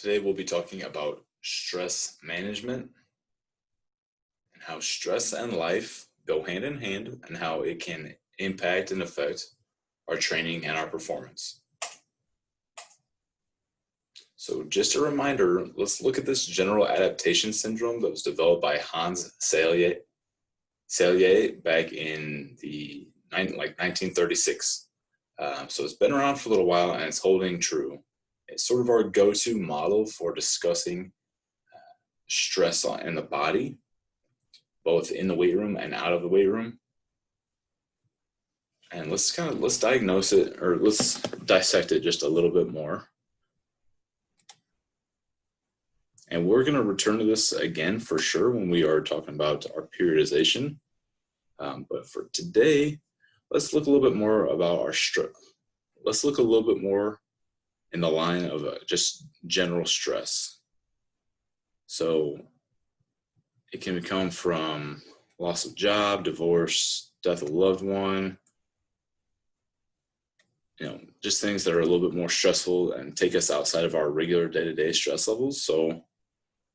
Today we'll be talking about stress management and how stress and life go hand in hand and how it can impact and affect our training and our performance. So just a reminder, let's look at this general adaptation syndrome that was developed by Hans Selye back in the 1936. So it's been around for a little while and it's holding true. It's sort of our go-to model for discussing stress in the body, both in the weight room and out of the weight room. And let's diagnose it, or let's dissect it just a little bit more. And we're going to return to this again for sure when we are talking about our periodization. But for today, let's look a little bit more about our stress. Let's look a little bit more in the line of just general stress. So it can come from loss of job, divorce, death of a loved one, just things that are a little bit more stressful and take us outside of our regular day-to-day stress levels. So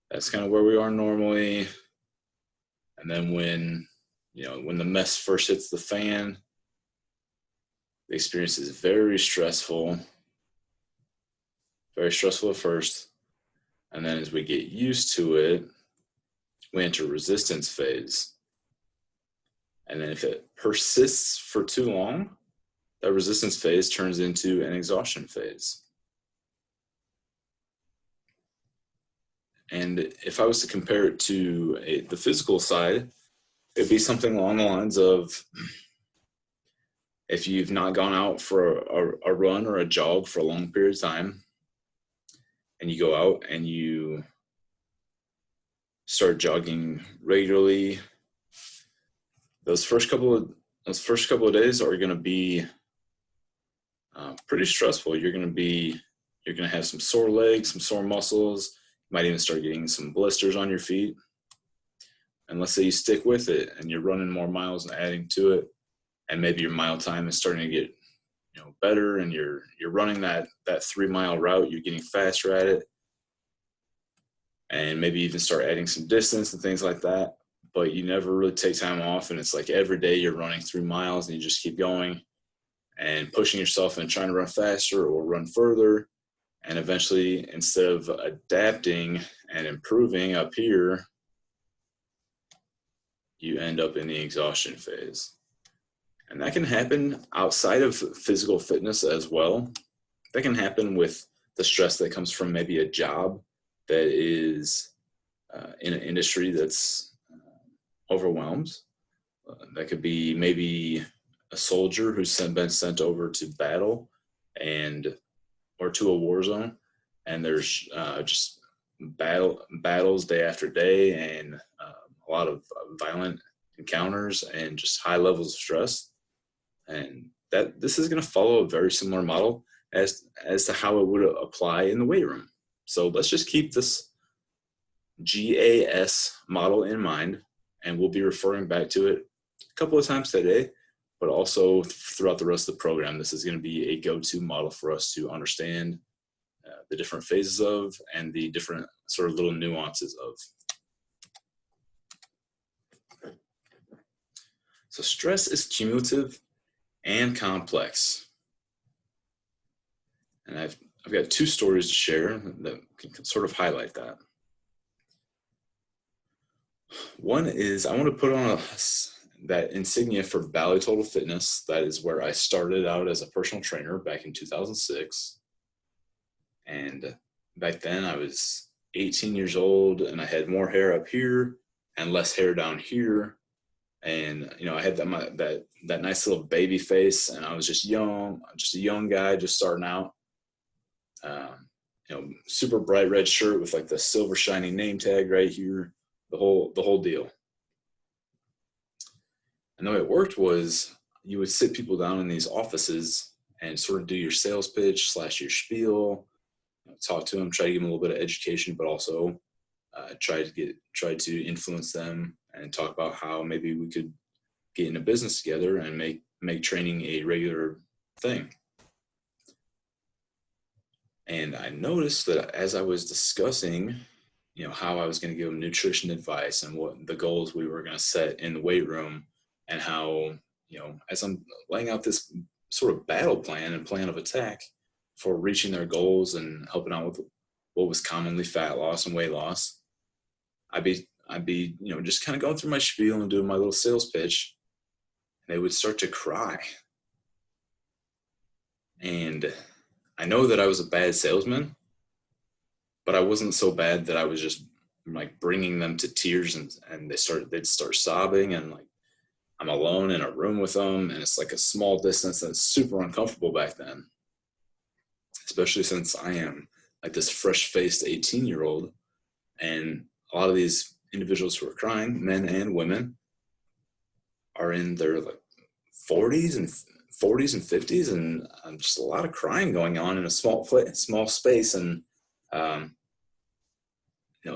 that's kind of where we are normally. And then when the mess first hits the fan, the experience is very stressful at first. And then as we get used to it, we enter resistance phase. And then if it persists for too long, that resistance phase turns into an exhaustion phase. And if I was to compare it to the physical side, it'd be something along the lines of, if you've not gone out for a run or a jog for a long period of time, and you go out and you start jogging regularly, those first couple of days are going to be pretty stressful. You're going to have some sore legs, some sore muscles. You might even start getting some blisters on your feet. And let's say you stick with it and you're running more miles and adding to it, and maybe your mile time is starting to get better, and you're running that 3-mile route, you're getting faster at it, and maybe even start adding some distance and things like that. But you never really take time off, and it's like every day you're running 3 miles and you just keep going and pushing yourself and trying to run faster or run further. And eventually, instead of adapting and improving up here, you end up in the exhaustion phase. And that can happen outside of physical fitness as well. That can happen with the stress that comes from maybe a job that is in an industry that's overwhelmed. That could be maybe a soldier who's been sent over to battle or to a war zone, and there's just battles day after day, and a lot of violent encounters and just high levels of stress. And that this is going to follow a very similar model as to how it would apply in the weight room. So let's just keep this GAS model in mind, and we'll be referring back to it a couple of times today, but also throughout the rest of the program. This is going to be a go-to model for us to understand the different phases of and the different sort of little nuances of. So stress is cumulative and complex. And I've got 2 stories to share that can sort of highlight that. One is, I want to put on that insignia for Bally Total Fitness. That is where I started out as a personal trainer back in 2006. And back then I was 18 years old, and I had more hair up here and less hair down here. And I had that nice little baby face, and I was just a young guy just starting out. Super bright red shirt with like the silver shiny name tag right here, the whole deal. And the way it worked was, you would sit people down in these offices and sort of do your sales pitch / your spiel, talk to them, try to give them a little bit of education, but also try to influence them and talk about how maybe we could get in a business together and make training a regular thing. And I noticed that as I was discussing, how I was going to give them nutrition advice and what the goals we were going to set in the weight room, and how, as I'm laying out this sort of battle plan and plan of attack for reaching their goals and helping out with what was commonly fat loss and weight loss, I'd be, just kind of going through my spiel and doing my little sales pitch, and they would start to cry. And I know that I was a bad salesman, but I wasn't so bad that I was just like bringing them to tears, and they'd start sobbing, and like I'm alone in a room with them, and it's like a small distance, and it's super uncomfortable back then, especially since I am like this fresh-faced 18-year-old, and a lot of these individuals who are crying, men and women, are in their like 40s and 50s, and just a lot of crying going on in a small space. And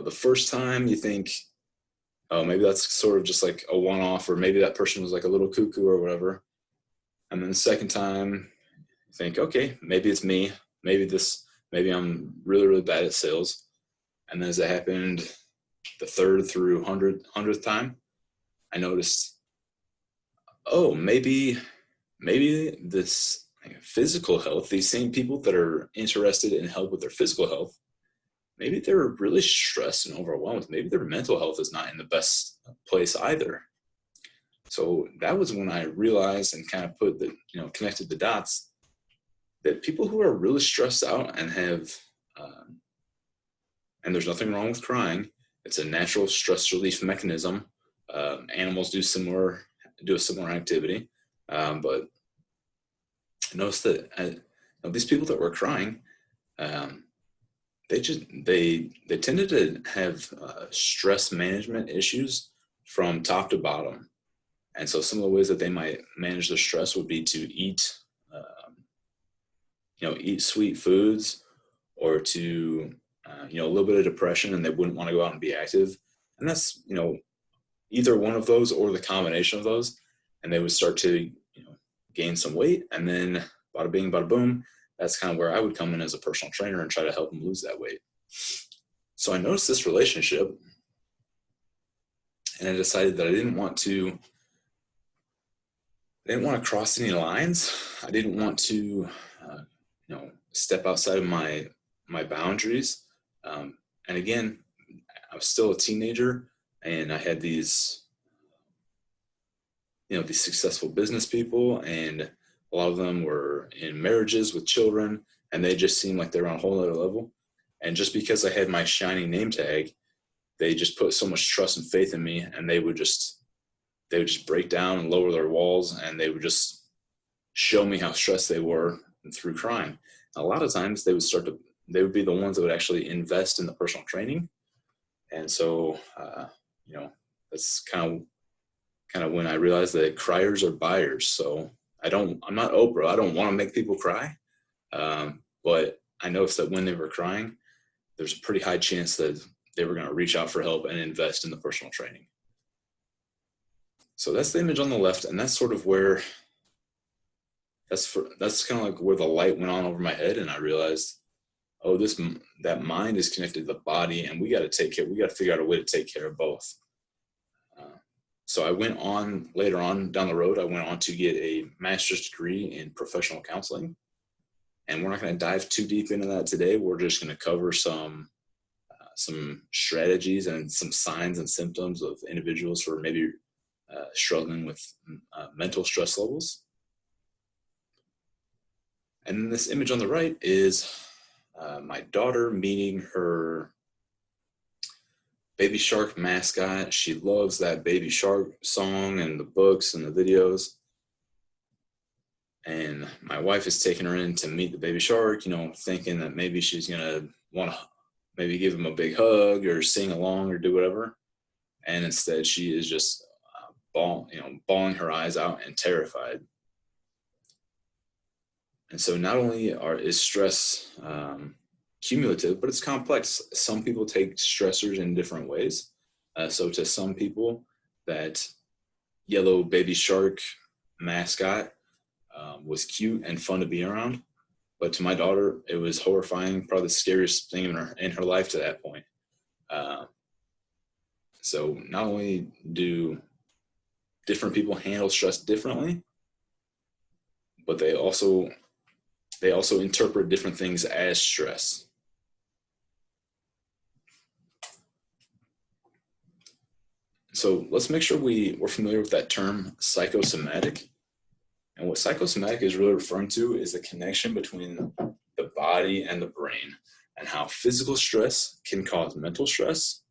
the first time you think, oh, maybe that's sort of just like a one-off, or maybe that person was like a little cuckoo or whatever. And then the second time you think, okay, maybe it's me. Maybe I'm really, really bad at sales. And then as it happened the third through 100th time, I noticed, oh, maybe this physical health, these same people that are interested in help with their physical health, maybe they're really stressed and overwhelmed. Maybe their mental health is not in the best place either. So that was when I realized and kind of connected the dots, that people who are really stressed out and have, and there's nothing wrong with crying. It's a natural stress relief mechanism. Animals do a similar activity. But I noticed that these people that were crying, they tended to have stress management issues from top to bottom. And so some of the ways that they might manage their stress would be to eat sweet foods, or to a little bit of depression, and they wouldn't want to go out and be active. And that's either one of those or the combination of those, and they would start to gain some weight, and then bada bing, bada boom, that's kind of where I would come in as a personal trainer and try to help them lose that weight. So I noticed this relationship, and I decided that I didn't want to cross any lines. I didn't want to, step outside of my boundaries. And again, I was still a teenager, and I had these successful business people, and a lot of them were in marriages with children, and they just seemed like they were on a whole other level. And just because I had my shiny name tag, they just put so much trust and faith in me, and they would just break down and lower their walls, and they would just show me how stressed they were through crying. And a lot of times they would be the ones that would actually invest in the personal training. And so, that's kind of when I realized that criers are buyers. So I'm not Oprah. I don't want to make people cry. But I noticed that when they were crying, there's a pretty high chance that they were going to reach out for help and invest in the personal training. So that's the image on the left. And that's sort of where, that's kind of like where the light went on over my head. And I realized, oh, that mind is connected to the body, and we got to figure out a way to take care of both. So I went on later on down the road, I went on to get a master's degree in professional counseling. And we're not going to dive too deep into that today. We're just going to cover some strategies and some signs and symptoms of individuals who are maybe struggling with mental stress levels. And then this image on the right is my daughter meeting her Baby Shark mascot. She loves that Baby Shark song and the books and the videos. And my wife is taking her in to meet the Baby Shark, thinking that maybe she's going to want to maybe give him a big hug or sing along or do whatever. And instead she is just bawling her eyes out and terrified. And so not only is stress cumulative, but it's complex. Some people take stressors in different ways. So to some people, that yellow Baby Shark mascot was cute and fun to be around. But to my daughter, it was horrifying, probably the scariest thing in her life to that point. So not only do different people handle stress differently, but they also interpret different things as stress. So let's make sure we're familiar with that term psychosomatic. And what psychosomatic is really referring to is the connection between the body and the brain, and how physical stress can cause mental stress,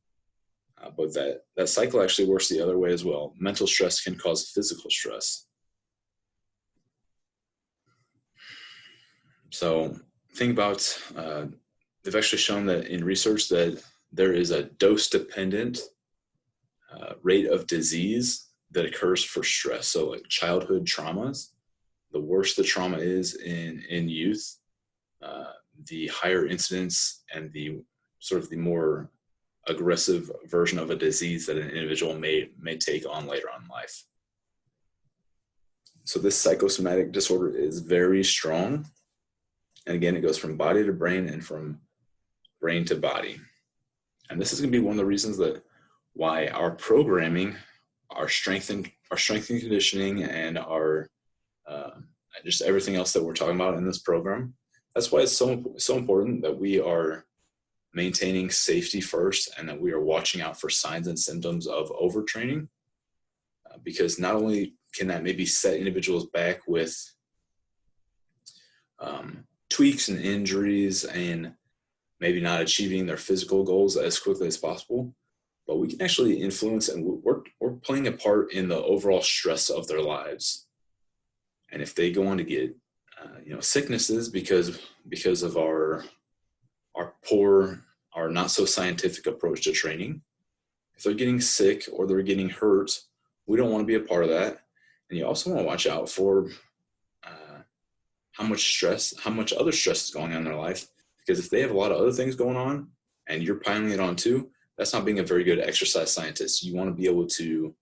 but that cycle actually works the other way as well. Mental stress can cause physical stress. So think about, they've actually shown that in research that there is a dose-dependent rate of disease that occurs for stress. So like childhood traumas, the worse the trauma is in youth, the higher incidence and the sort of the more aggressive version of a disease that an individual may take on later on in life. So this psychosomatic disorder is very strong. And again, it goes from body to brain and from brain to body. And this is going to be one of the reasons that why our programming, our strength and conditioning, and our just everything else that we're talking about in this program, that's why it's so important that we are maintaining safety first, and that we are watching out for signs and symptoms of overtraining, because not only can that maybe set individuals back with tweaks and injuries and maybe not achieving their physical goals as quickly as possible, but we can actually influence, and we're playing a part in the overall stress of their lives. And if they go on to get sicknesses because of our not so scientific approach to training, if they're getting sick or they're getting hurt, we don't want to be a part of that. And you also want to watch out for how much other stress is going on in their life, because if they have a lot of other things going on and you're piling it on too, that's not being a very good exercise scientist. You want to be able to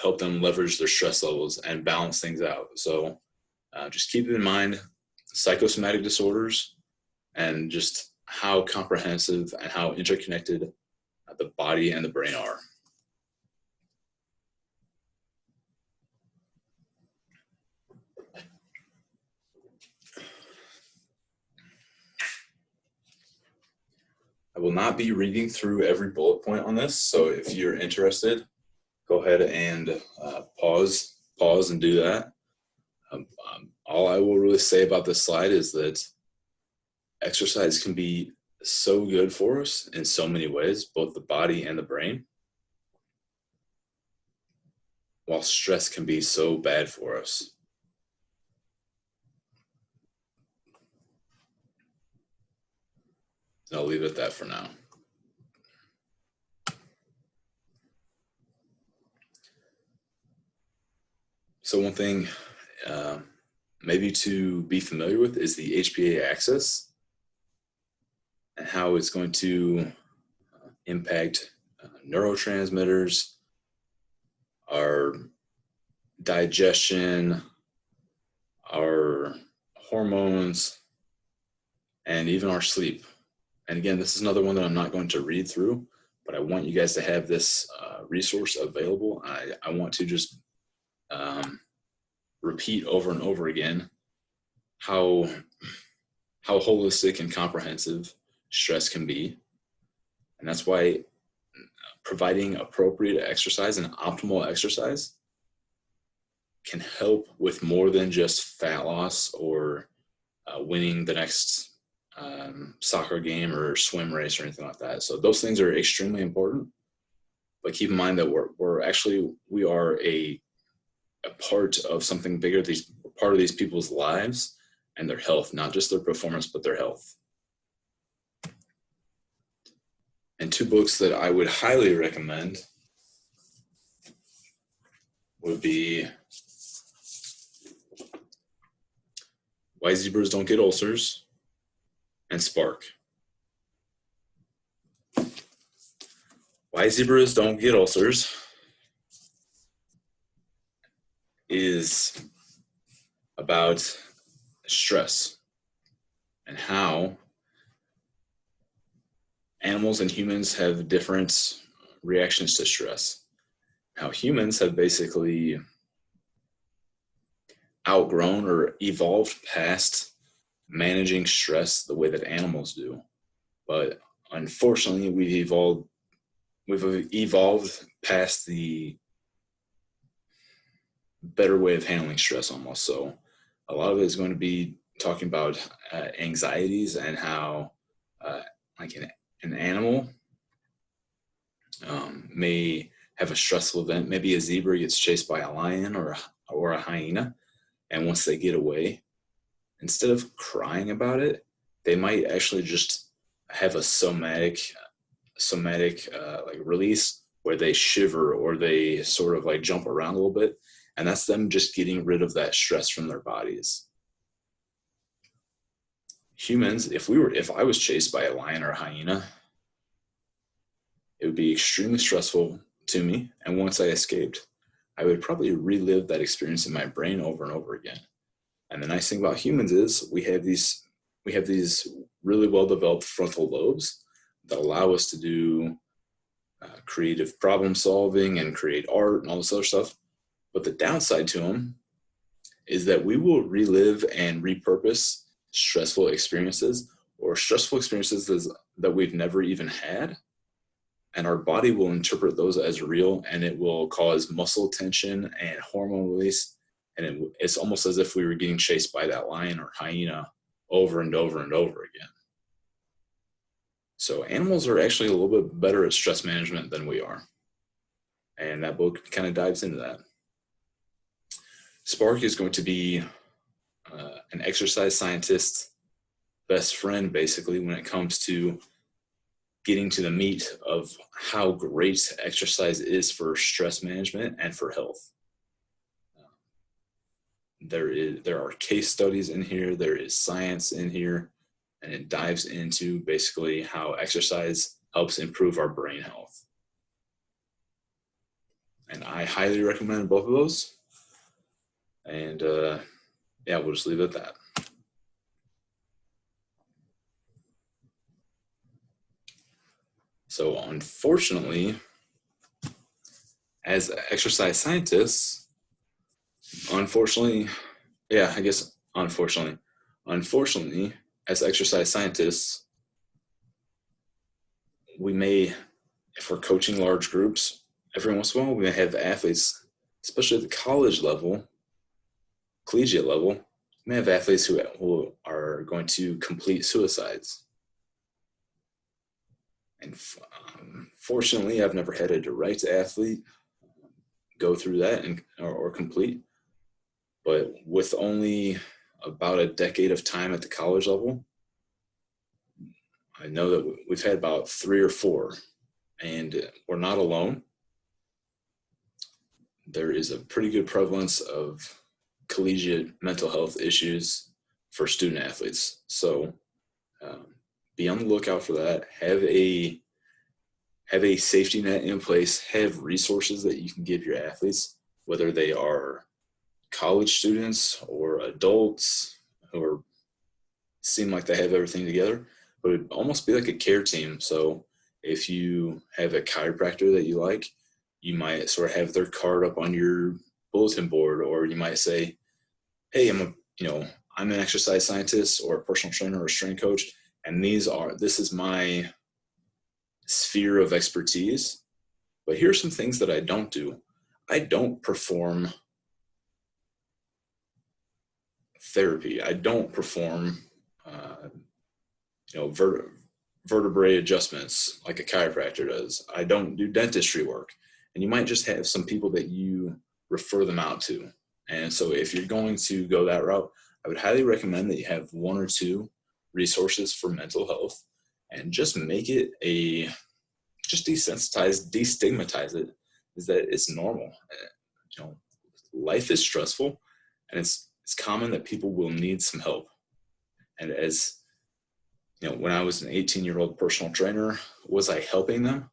help them leverage their stress levels and balance things out. So just keep in mind psychosomatic disorders and just how comprehensive and how interconnected the body and the brain are. I will not be reading through every bullet point on this, so if you're interested, go ahead and pause and do that. All I will really say about this slide is that exercise can be so good for us in so many ways, both the body and the brain, while stress can be so bad for us. I'll leave it at that for now. So one thing maybe to be familiar with is the HPA axis and how it's going to impact neurotransmitters, our digestion, our hormones, and even our sleep. And again, this is another one that I'm not going to read through, but I want you guys to have this resource available. I want to just repeat over and over again how holistic and comprehensive stress can be. And that's why providing appropriate exercise and optimal exercise can help with more than just fat loss or winning the next soccer game or swim race or anything like that. So those things are extremely important, but keep in mind that we are a part of something bigger. Part of these people's lives and their health, not just their performance, but their health. And two books that I would highly recommend would be Why Zebras Don't Get Ulcers and Spark. Why Zebras Don't Get Ulcers is about stress and how animals and humans have different reactions to stress. How humans have basically outgrown or evolved past managing stress the way that animals do. But unfortunately, we've evolved past the better way of handling stress almost. So a lot of it is going to be talking about anxieties and how like an animal may have a stressful event. Maybe a zebra gets chased by a lion or a hyena, and once they get away, instead of crying about it, they might actually just have a somatic like release where they shiver or they sort of like jump around a little bit, and that's them just getting rid of that stress from their bodies. Humans, if I was chased by a lion or a hyena, it would be extremely stressful to me, and once I escaped, I would probably relive that experience in my brain over and over again. And the nice thing about humans is we have these really well developed frontal lobes that allow us to do creative problem solving and create art and all this other stuff. But the downside to them is that we will relive and repurpose stressful experiences or stressful experiences that we've never even had. And our body will interpret those as real, and it will cause muscle tension and hormone release. And it's almost as if we were getting chased by that lion or hyena over and over and over again. So animals are actually a little bit better at stress management than we are. And that book kind of dives into that. Spark is going to be an exercise scientist's best friend, basically, when it comes to getting to the meat of how great exercise is for stress management and for health. There are case studies in here, there is science in here, and it dives into basically how exercise helps improve our brain health. And I highly recommend both of those. And yeah, we'll just leave it at that. So unfortunately, as exercise scientists, unfortunately, as exercise scientists, we may, if we're coaching large groups, every once in a while, we may have athletes, especially at the college level, collegiate level, we may have athletes who are going to complete suicides. And fortunately, I've never had a direct athlete go through that or complete. But with only about a decade of time at the college level, I know that we've had about 3 or 4, and we're not alone. There is a pretty good prevalence of collegiate mental health issues for student athletes. So be on the lookout for that. Have a safety net in place. Have resources that you can give your athletes, whether they are college students or adults who seem like they have everything together, but it'd almost be like a care team. So if you have a chiropractor that you like, you might sort of have their card up on your bulletin board, or you might say, hey, I'm an exercise scientist or a personal trainer or a strength coach, and this is my sphere of expertise, but here's some things that I don't do. I don't perform therapy. I don't perform, vertebrae adjustments like a chiropractor does. I don't do dentistry work. And you might just have some people that you refer them out to. And so if you're going to go that route, I would highly recommend that you have 1 or 2 resources for mental health, and just make it just destigmatize it, is that it's normal. Life is stressful, and it's common that people will need some help. And as when I was an 18-year-old personal trainer, was I helping them?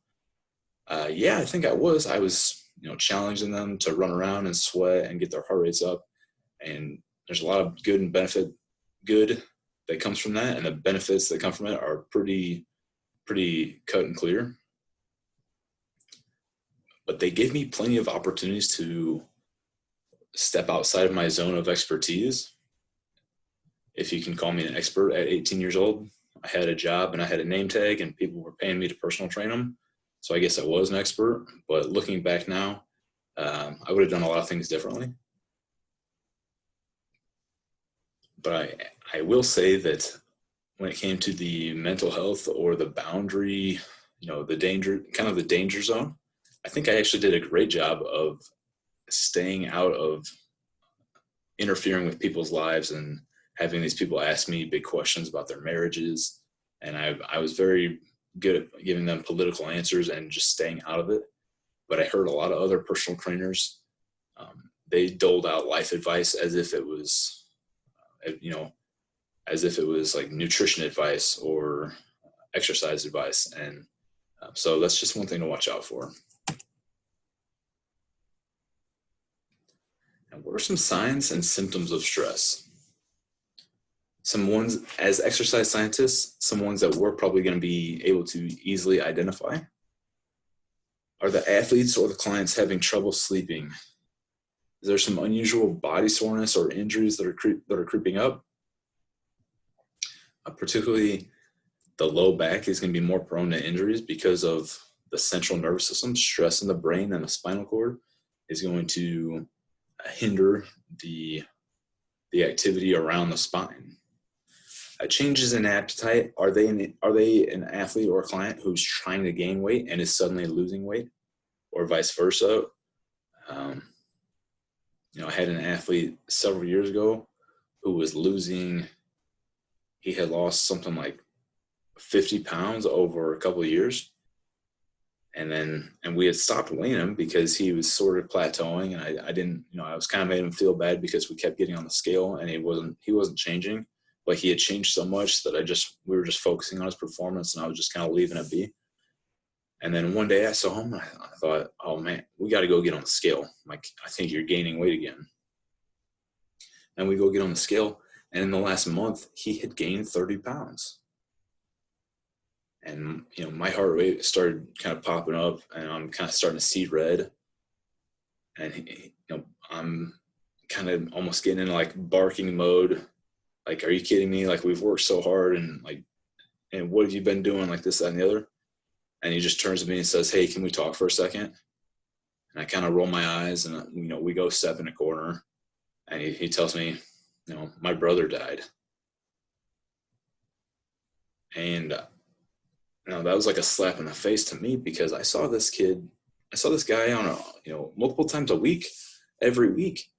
Yeah, I think I was. I was, challenging them to run around and sweat and get their heart rates up. And there's a lot of good and benefit good that comes from that, and the benefits that come from it are pretty cut and clear. But they gave me plenty of opportunities to step outside of my zone of expertise. If you can call me an expert at 18 years old, I had a job and I had a name tag and people were paying me to personal train them. So I guess I was an expert, but looking back now, I would have done a lot of things differently. But I will say that when it came to the mental health or the boundary, the danger zone, I think I actually did a great job of staying out of interfering with people's lives and having these people ask me big questions about their marriages. And I was very good at giving them political answers and just staying out of it. But I heard a lot of other personal trainers, they doled out life advice as if it was, like nutrition advice or exercise advice. And so that's just one thing to watch out for. And what are some signs and symptoms of stress? Some ones, as exercise scientists, some ones that we're probably going to be able to easily identify. Are the athletes or the clients having trouble sleeping? Is there some unusual body soreness or injuries that are creeping up? Particularly the low back is going to be more prone to injuries because of the central nervous system. Stress in the brain and the spinal cord is going to hinder the activity around the spine. Changes in appetite, are they an athlete or a client who's trying to gain weight and is suddenly losing weight, or vice versa? I had an athlete several years ago who was he had lost something like 50 pounds over a couple of years. And we had stopped weighing him because he was sort of plateauing, and I was kind of made him feel bad because we kept getting on the scale and he wasn't changing, but he had changed so much that we were just focusing on his performance and I was just kind of leaving it be. And then one day I saw him and I thought, oh man, we got to go get on the scale. Like, I think you're gaining weight again. And we go get on the scale, and in the last month he had gained 30 pounds. And, my heart rate started kind of popping up and I'm kind of starting to see red. And, I'm kind of almost getting into like barking mode. Like, are you kidding me? Like, we've worked so hard and what have you been doing, like this, that, and the other? And he just turns to me and says, hey, can we talk for a second? And I kind of roll my eyes and, we go step in a corner and he tells me, my brother died. And that was like a slap in the face to me because I saw this guy on multiple times a week, every week.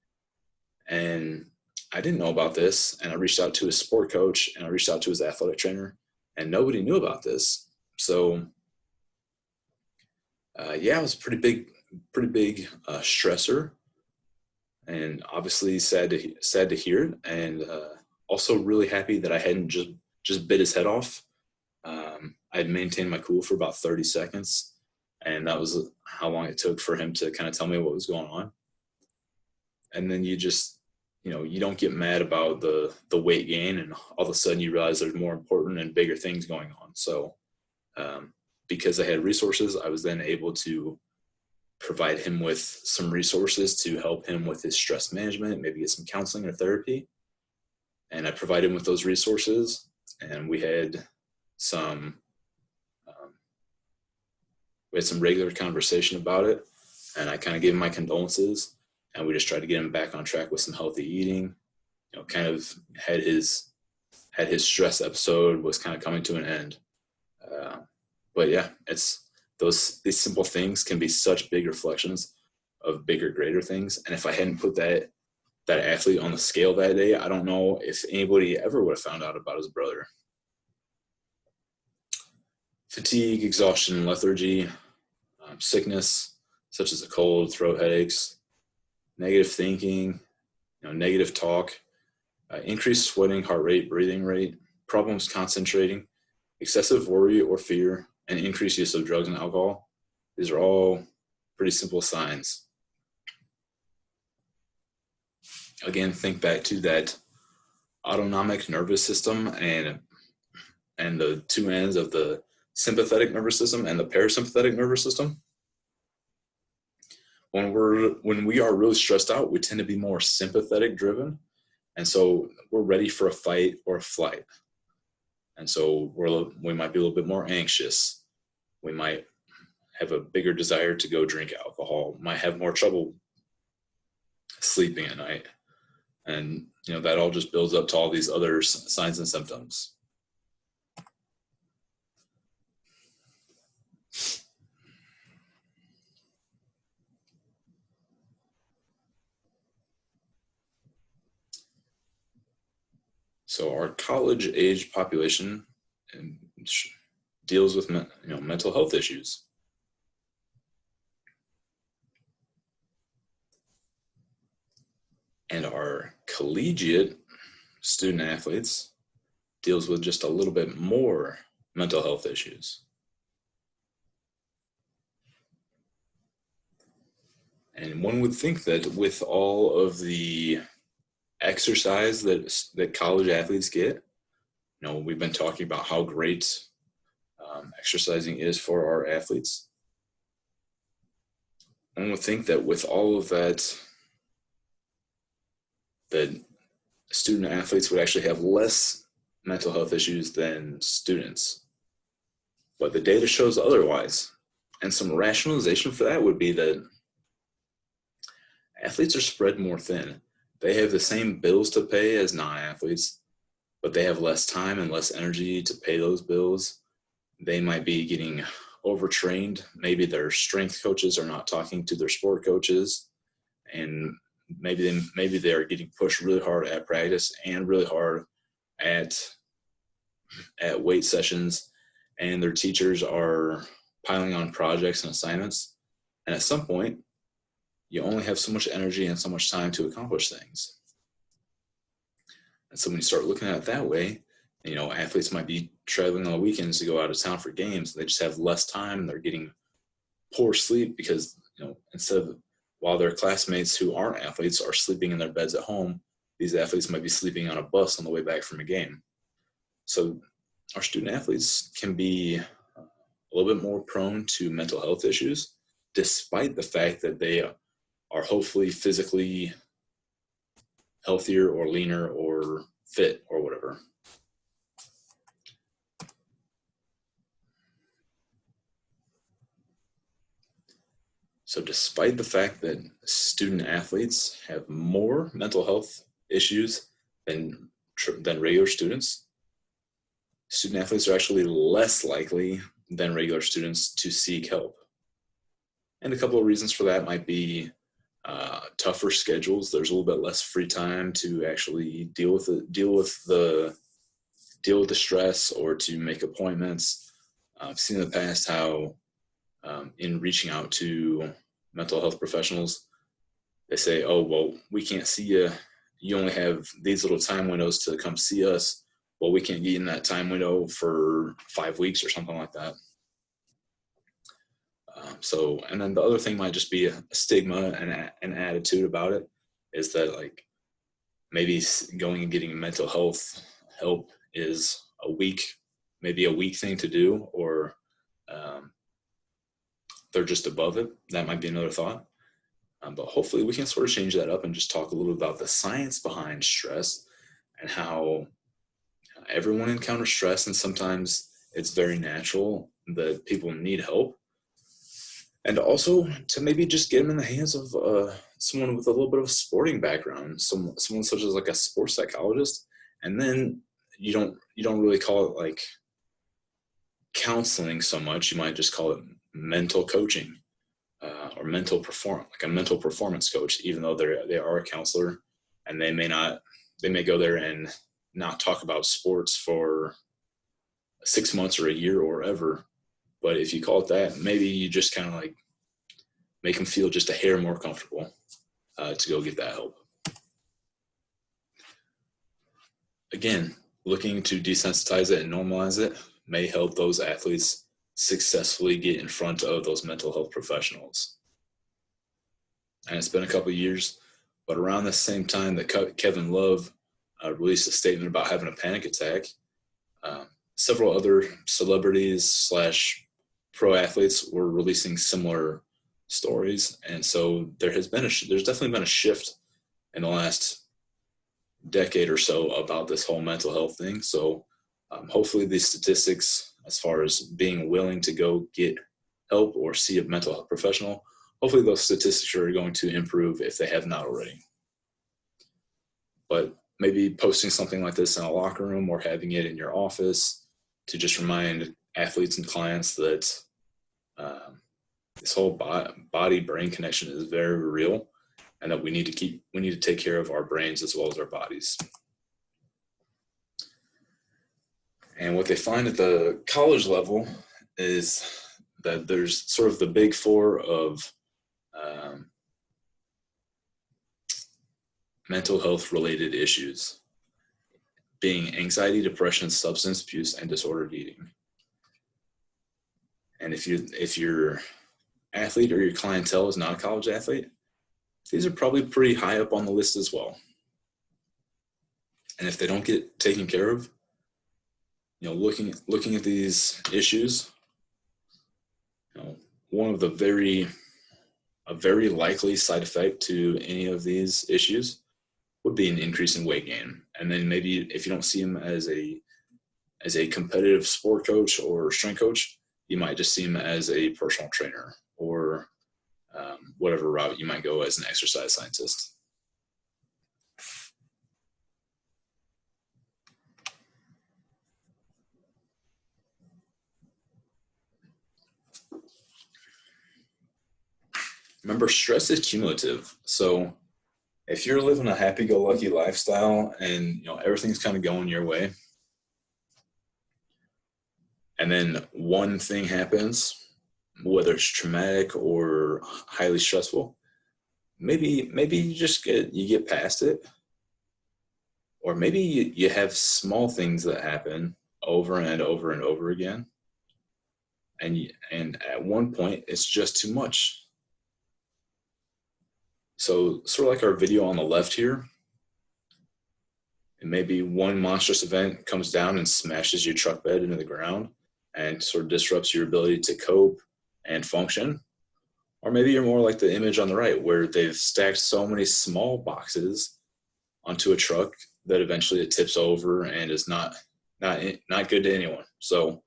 And I didn't know about this. And I reached out to his sport coach and I reached out to his athletic trainer and nobody knew about this. So, it was a pretty big stressor, and obviously sad to hear it. And also really happy that I hadn't just bit his head off. I had maintained my cool for about 30 seconds, and that was how long it took for him to kind of tell me what was going on. And then you just, you don't get mad about the weight gain, and all of a sudden you realize there's more important and bigger things going on. So because I had resources, I was then able to provide him with some resources to help him with his stress management, maybe get some counseling or therapy. And I provided him with those resources, and we had some regular conversation about it. And I kind of gave him my condolences, and we just tried to get him back on track with some healthy eating. Kind of had his stress episode was kind of coming to an end. But yeah, these simple things can be such big reflections of bigger, greater things. And if I hadn't put that athlete on the scale that day, I don't know if anybody ever would have found out about his brother. Fatigue, exhaustion, lethargy, sickness, such as a cold, throat headaches, negative thinking, negative talk, increased sweating, heart rate, breathing rate, problems concentrating, excessive worry or fear, and increased use of drugs and alcohol. These are all pretty simple signs. Again, think back to that autonomic nervous system and the two ends of the sympathetic nervous system and the parasympathetic nervous system. When we are really stressed out, we tend to be more sympathetic driven, and so we're ready for a fight or a flight. And so we might be a little bit more anxious. We might have a bigger desire to go drink alcohol, might have more trouble sleeping at night. And, that all just builds up to all these other signs and symptoms. So our college-age population deals with mental health issues. And our collegiate student athletes deals with just a little bit more mental health issues. And one would think that with all of the exercise that college athletes get, we've been talking about how great exercising is for our athletes. One would think that with all of that student athletes would actually have less mental health issues than students. But the data shows otherwise. And some rationalization for that would be that athletes are spread more thin. They have the same bills to pay as non-athletes, but they have less time and less energy to pay those bills. They might be getting overtrained. Maybe their strength coaches are not talking to their sport coaches, and maybe they are getting pushed really hard at practice and really hard at weight sessions, and their teachers are piling on projects and assignments. And at some point, you only have so much energy and so much time to accomplish things. And so when you start looking at it that way, athletes might be traveling on weekends to go out of town for games. They just have less time, and they're getting poor sleep because, instead of while their classmates who aren't athletes are sleeping in their beds at home, these athletes might be sleeping on a bus on the way back from a game. So our student athletes can be a little bit more prone to mental health issues, despite the fact that they are hopefully physically healthier or leaner or fit or whatever. So despite the fact that student athletes have more mental health issues than regular students, student athletes are actually less likely than regular students to seek help. And a couple of reasons for that might be tougher schedules. There's a little bit less free time to actually deal with the stress or to make appointments. I've seen in the past how in reaching out to mental health professionals, they say, "Oh, well, we can't see you. You only have these little time windows to come see us. Well, we can't get in that time window for 5 weeks," or something like that. And then the other thing might just be a stigma and an attitude about it, is that maybe going and getting mental health help is maybe a weak thing to do, or they're just above it. That might be another thought. But hopefully we can sort of change that up and just talk a little about the science behind stress and how everyone encounters stress, and sometimes it's very natural that people need help. And also to maybe just get them in the hands of someone with a little bit of a sporting background, someone such as a sports psychologist. And then you don't really call it counseling so much. You might just call it mental coaching or a mental performance coach, even though they are a counselor, and they may go there and not talk about sports for 6 months or a year or ever. But if you call it that, maybe you just kind of make them feel just a hair more comfortable to go get that help. Again, looking to desensitize it and normalize it may help those athletes successfully get in front of those mental health professionals. And it's been a couple of years, but around the same time that Kevin Love released a statement about having a panic attack. Several other celebrities / pro athletes were releasing similar stories, and so there's definitely been a shift in the last decade or so about this whole mental health thing. So hopefully these statistics, as far as being willing to go get help or see a mental health professional, hopefully those statistics are going to improve if they have not already. But maybe posting something like this in a locker room or having it in your office to just remind athletes and clients that this whole body-brain connection is very real, and that we need to take care of our brains as well as our bodies. And what they find at the college level is that there's sort of the big four of mental health related issues, being anxiety, depression, substance abuse, and disordered eating. And if your athlete or your clientele is not a college athlete, these are probably pretty high up on the list as well. And if they don't get taken care of, looking at these issues, one of a very likely side effect to any of these issues would be an increase in weight gain. And then maybe if you don't see them as a competitive sport coach or strength coach, you might just see them as a personal trainer or whatever route you might go as an exercise scientist. Remember, stress is cumulative. So if you're living a happy-go-lucky lifestyle and everything's kind of going your way, and then one thing happens, whether it's traumatic or highly stressful, maybe you get past it, or maybe you have small things that happen over and over and over again, and at one point it's just too much. So sort of like our video on the left here, and maybe one monstrous event comes down and smashes your truck bed into the ground and sort of disrupts your ability to cope and function. Or maybe you're more like the image on the right, where they've stacked so many small boxes onto a truck that eventually it tips over and is not good to anyone. So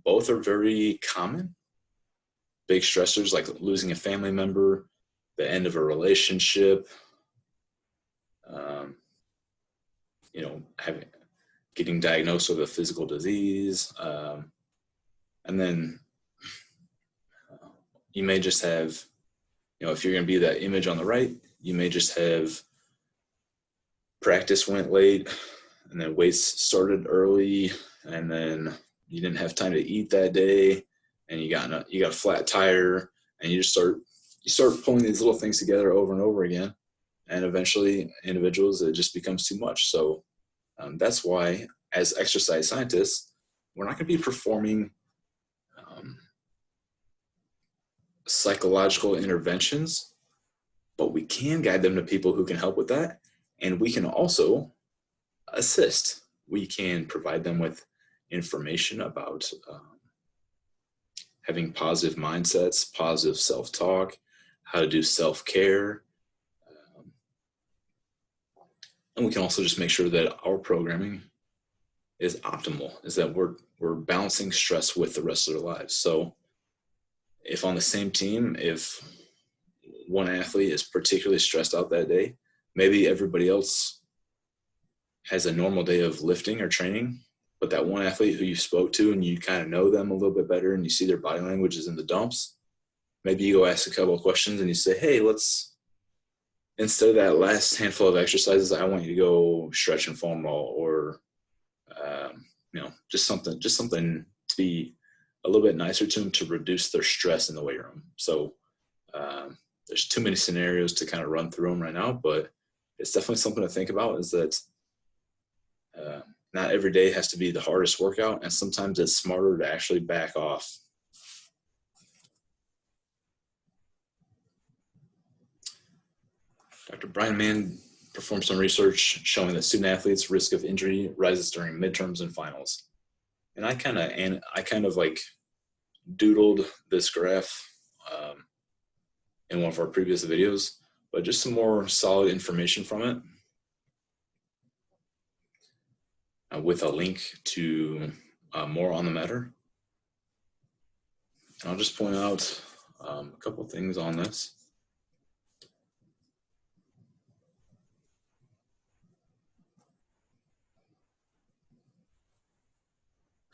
both are very common. Big stressors like losing a family member, the end of a relationship, getting diagnosed with a physical disease, and then you may just have, if you're going to be that image on the right, you may just have practice went late, and then weights started early, and then you didn't have time to eat that day, and you got a flat tire, and you start pulling these little things together over and over again, and eventually individuals, it just becomes too much. So that's why as exercise scientists, we're not going to be performing psychological interventions, but we can guide them to people who can help with that. And we can also assist. We can provide them with information about having positive mindsets, positive self-talk, how to do self-care. And we can also just make sure that our programming is optimal, is that we're balancing stress with the rest of their lives. So if on the same team, if one athlete is particularly stressed out that day, maybe everybody else has a normal day of lifting or training, but that one athlete who you spoke to and you kind of know them a little bit better and you see their body language is in the dumps, maybe you go ask a couple of questions and you say, hey, instead of that last handful of exercises, I want you to go stretch and foam roll, or just something to be a little bit nicer to them to reduce their stress in the weight room. So there's too many scenarios to kind of run through them right now, but it's definitely something to think about, is that not every day has to be the hardest workout, and sometimes it's smarter to actually back off. Dr. Brian performed some research showing that student athletes' risk of injury rises during midterms and finals. And I kind of like doodled this graph in one of our previous videos, but just some more solid information from it with a link to more on the matter. And I'll just point out a couple things on this.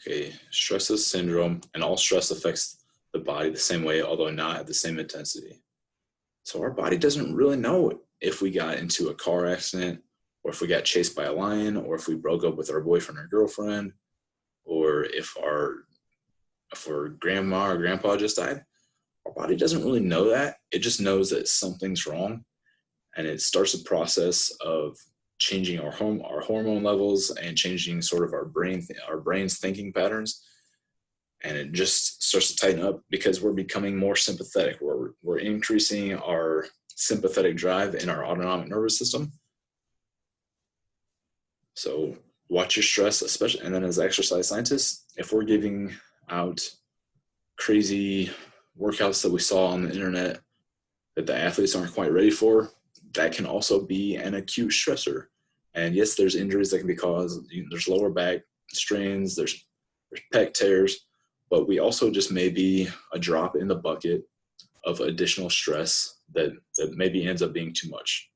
Okay, stressless syndrome, and all stress affects the body the same way, although not at the same intensity. So our body doesn't really know if we got into a car accident, or if we got chased by a lion, or if we broke up with our boyfriend or girlfriend, or if our grandma or grandpa just died. Our body doesn't really know that. It just knows that something's wrong, and it starts a process of changing our hormone levels and changing sort of our brain's thinking patterns, and it just starts to tighten up because we're becoming more sympathetic. We're increasing our sympathetic drive in our autonomic nervous system. So watch your stress, especially, and then as exercise scientists, if we're giving out crazy workouts that we saw on the internet that the athletes aren't quite ready for, that can also be an acute stressor. And yes, there's injuries that can be caused. There's lower back strains, there's pec tears, but we also just may be a drop in the bucket of additional stress that maybe ends up being too much.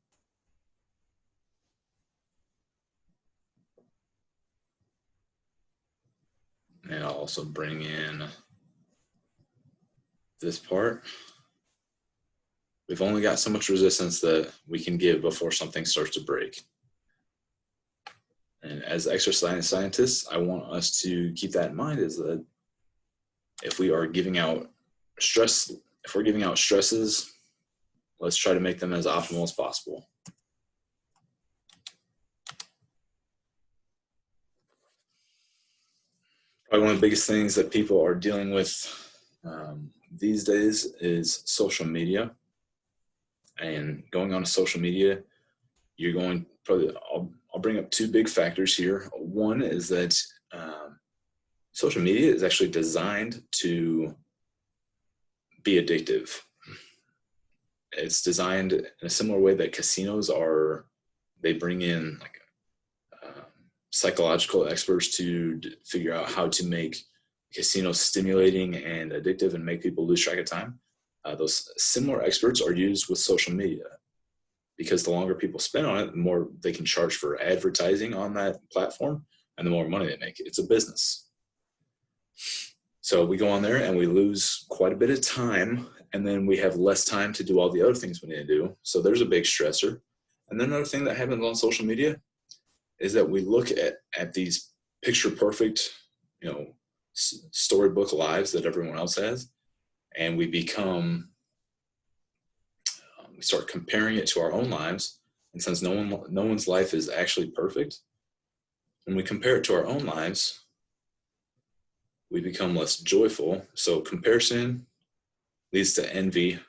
And I'll also bring in this part. We've only got so much resistance that we can give before something starts to break. And as exercise scientists, I want us to keep that in mind, is that if we are giving out stress, if we're giving out stresses, let's try to make them as optimal as possible. Probably one of the biggest things that people are dealing with these days is social media. And going on to social media, you're going probably, I'll bring up two big factors here. One is that social media is actually designed to be addictive. It's designed in a similar way that casinos are. They bring in like psychological experts to figure out how to make casinos stimulating and addictive and make people lose track of time. Those similar experts are used with social media, because the longer people spend on it, the more they can charge for advertising on that platform, and the more money they make. It's a business. So we go on there and we lose quite a bit of time, and then we have less time to do all the other things we need to do. So there's a big stressor. And then another thing that happens on social media is that we look at these picture perfect, storybook lives that everyone else has, and we start comparing it to our own lives. And since no one's life is actually perfect, when we compare it to our own lives, we become less joyful. So comparison leads to envy,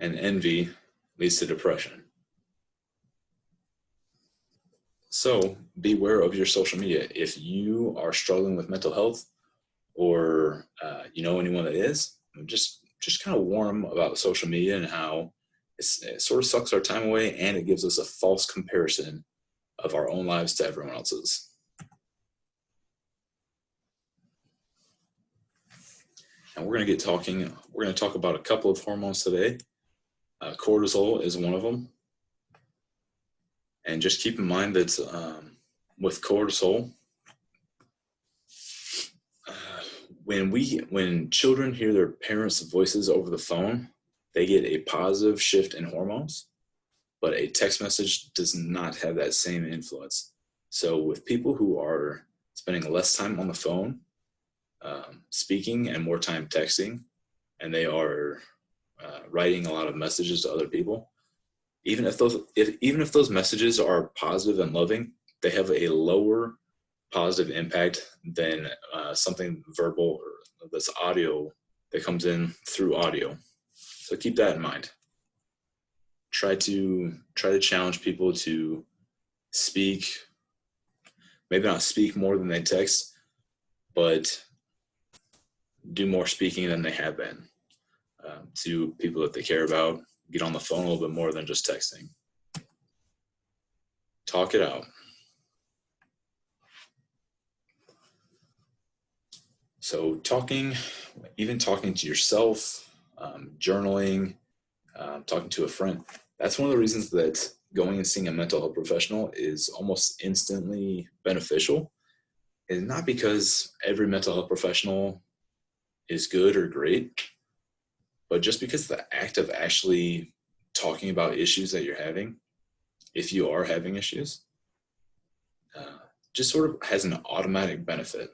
and envy leads to depression. So beware of your social media. If you are struggling with mental health, or you know anyone that is, just kind of warn them about social media and how it sort of sucks our time away, and it gives us a false comparison of our own lives to everyone else's. And we're going to talk about a couple of hormones today. Cortisol is one of them. And just keep in mind that with cortisol, when children hear their parents' voices over the phone, they get a positive shift in hormones, but a text message does not have that same influence. So with people who are spending less time on the phone, speaking, and more time texting, and they are writing a lot of messages to other people, even if those messages are positive and loving, they have a lower positive impact than something verbal or that's audio that comes in through audio. So keep that in mind. try to challenge people to speak, maybe not speak more than they text, but do more speaking than they have been to people that they care about. Get on the phone a little bit more than just texting. Talk it out. So even talking to yourself, journaling, talking to a friend, that's one of the reasons that going and seeing a mental health professional is almost instantly beneficial. And not because every mental health professional is good or great, but just because the act of actually talking about issues that you're having, if you are having issues, just sort of has an automatic benefit.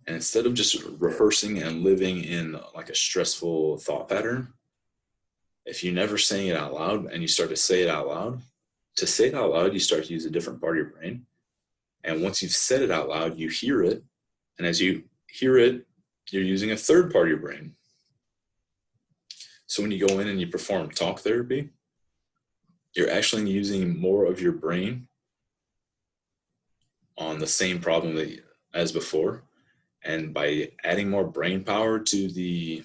And instead of just rehearsing and living in like a stressful thought pattern, if you're never saying it out loud and you start to say it out loud, you start to use a different part of your brain. And once you've said it out loud, you hear it. And as you hear it, you're using a third part of your brain. So when you go in and you perform talk therapy, you're actually using more of your brain on the same problem as before. And by adding more brain power to the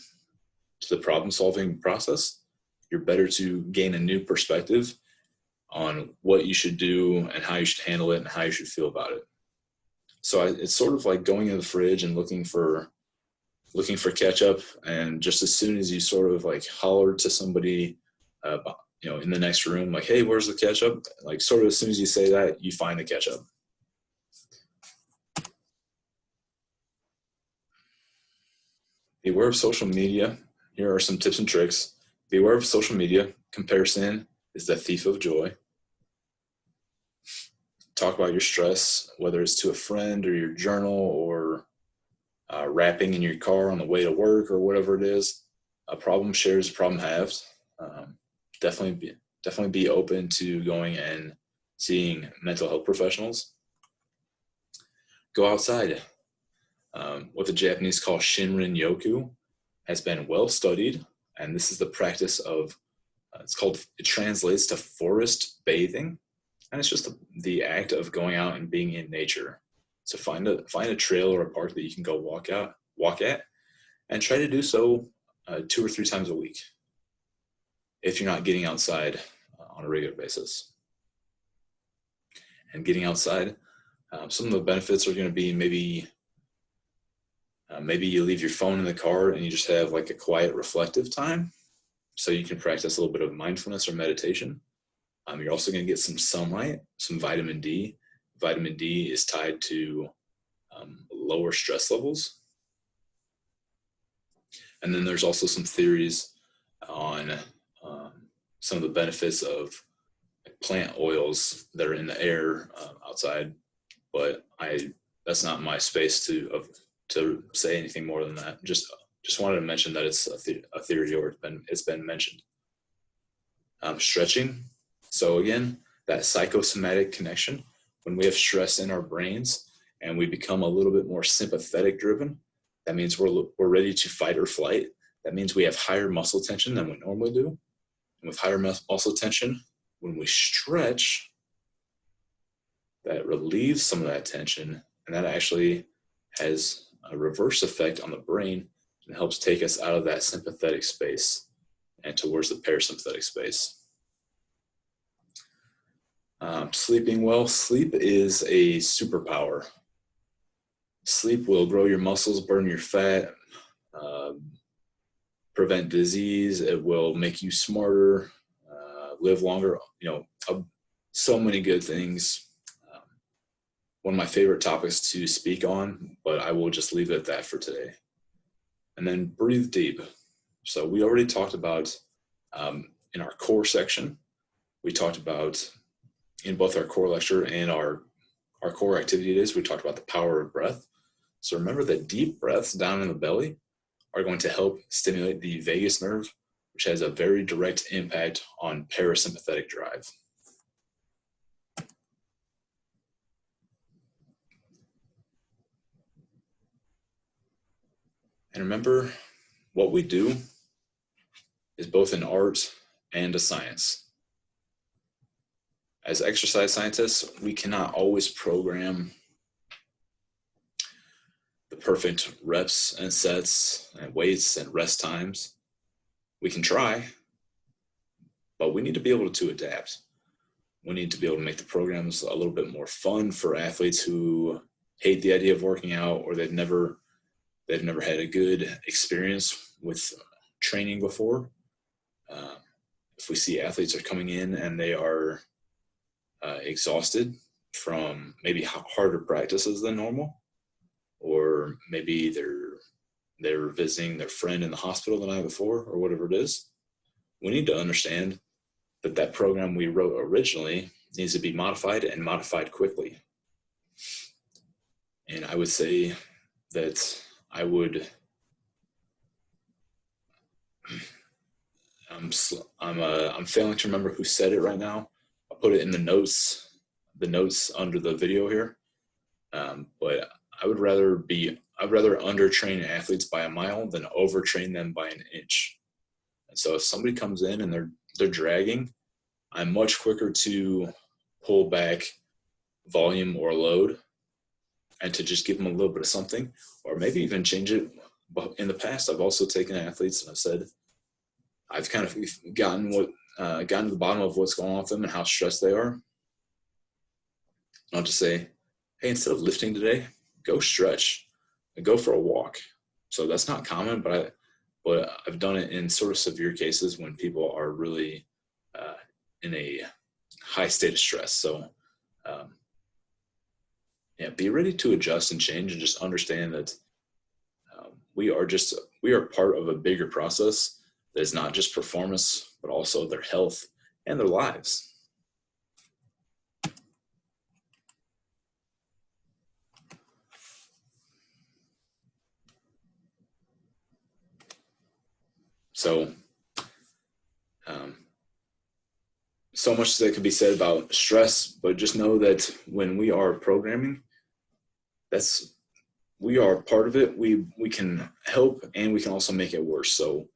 problem solving process, you're better to gain a new perspective on what you should do and how you should handle it and how you should feel about it. So it's sort of like going in the fridge and looking for ketchup, and just as soon as you sort of like holler to somebody, in the next room, like, hey, where's the ketchup? Like sort of as soon as you say that, you find the ketchup. Beware of social media. Here are some tips and tricks. Beware of social media. Comparison is the thief of joy. Talk about your stress, whether it's to a friend or your journal or rapping in your car on the way to work or whatever it is. A problem shared is a problem halved. Definitely be open to going and seeing mental health professionals. Go outside. What the Japanese call Shinrin Yoku has been well studied, and this is the practice of it translates to forest bathing, and it's just the act of going out and being in nature. So find a trail or a park that you can go walk at, and try to do so 2 or 3 times a week if you're not getting outside on a regular basis. And getting outside, some of the benefits are going to be maybe you leave your phone in the car and you just have like a quiet reflective time, so you can practice a little bit of mindfulness or meditation. You're also going to get some sunlight, some vitamin D. Vitamin D is tied to lower stress levels. And then there's also some theories on some of the benefits of plant oils that are in the air outside, but that's not my space to say anything more than that. Just wanted to mention that it's a theory, or it's been mentioned. Stretching. So again, that psychosomatic connection. When we have stress in our brains and we become a little bit more sympathetic driven, that means we're ready to fight or flight. That means we have higher muscle tension than we normally do. And with higher muscle tension, when we stretch, that relieves some of that tension, and that actually has a reverse effect on the brain and helps take us out of that sympathetic space and towards the parasympathetic space. Sleeping well. Sleep is a superpower. Sleep will grow your muscles, burn your fat, prevent disease. It will make you smarter, live longer. So many good things. One of my favorite topics to speak on, but I will just leave it at that for today. And then breathe deep. So we already talked about in our core section, we talked about in both our core lecture and our core activity days, we talked about the power of breath. So remember that deep breaths down in the belly are going to help stimulate the vagus nerve, which has a very direct impact on parasympathetic drive. And remember, what we do is both an art and a science. As exercise scientists, we cannot always program the perfect reps and sets and weights and rest times. We can try, but we need to be able to adapt. We need to be able to make the programs a little bit more fun for athletes who hate the idea of working out, or they've never had a good experience with training before. If we see athletes are coming in and they are exhausted from maybe harder practices than normal, or maybe they're visiting their friend in the hospital the night before, or whatever it is, we need to understand that that program we wrote originally needs to be modified, and modified quickly. And I would say that I'm failing to remember who said it right now. I'll put it in the notes under the video here. But I'd rather undertrain athletes by a mile than overtrain them by an inch. And so if somebody comes in and they're dragging, I'm much quicker to pull back volume or load and to just give them a little bit of something, or maybe even change it. But in the past, I've also taken athletes and I've said, I've kind of gotten to the bottom of what's going on with them and how stressed they are. I'll just say, hey, instead of lifting today, go stretch and go for a walk. So that's not common, but I've done it in sort of severe cases when people are really in a high state of stress. So be ready to adjust and change, and just understand that we are part of a bigger process that is not just performance, but also their health and their lives. So, so much that could be said about stress, but just know that when we are programming, we are part of it. We can help, and we can also make it worse. So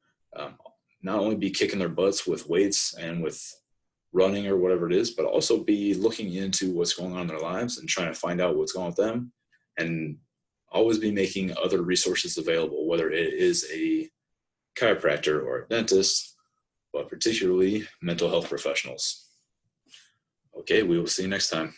not only be kicking their butts with weights and with running or whatever it is, but also be looking into what's going on in their lives and trying to find out what's going on with them, and always be making other resources available, whether it is a chiropractor or a dentist, but particularly mental health professionals. Okay, we will see you next time.